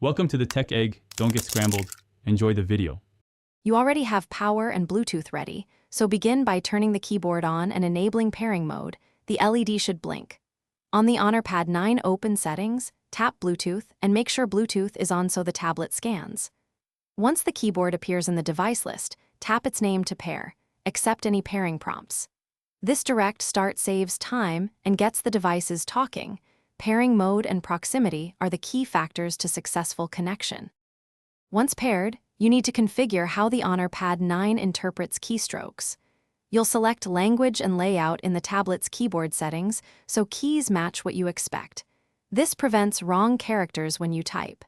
Welcome to the Tech Egg. Don't get scrambled. Enjoy the video. You already have power and Bluetooth ready, so begin by turning the keyboard on and enabling pairing mode. The LED should blink. On the Honor Pad 9 Open Settings, tap Bluetooth and make sure Bluetooth is on so the tablet scans. Once the keyboard appears in the device list, tap its name to pair. Accept any pairing prompts. This direct start saves time and gets the devices talking. Pairing mode and proximity are the key factors to successful connection. Once paired, you need to configure how the Honor Pad 9 interprets keystrokes. You'll select language and layout in the tablet's keyboard settings so keys match what you expect. This prevents wrong characters when you type.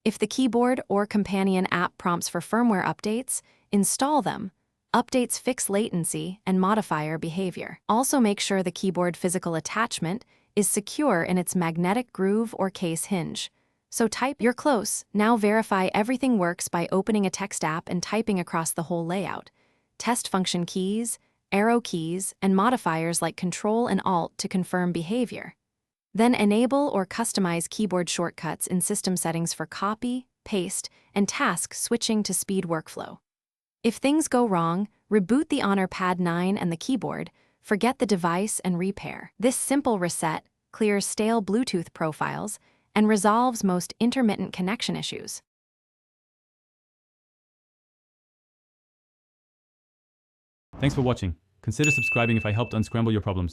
If the keyboard or companion app prompts for firmware updates, install them. Updates fix latency and modifier behavior. Also make sure the keyboard physical attachment is secure in its magnetic groove or case hinge. So type, you're close. Now verify everything works by opening a text app and typing across the whole layout. Test function keys, arrow keys, and modifiers like Control and Alt to confirm behavior. Then enable or customize keyboard shortcuts in system settings for copy, paste, and task switching to speed workflow. If things go wrong, reboot the Honor Pad 9 and the keyboard, forget the device and repair. This simple reset clears stale Bluetooth profiles and resolves most intermittent connection issues. Thanks for watching. Consider subscribing if I helped unscramble your problems.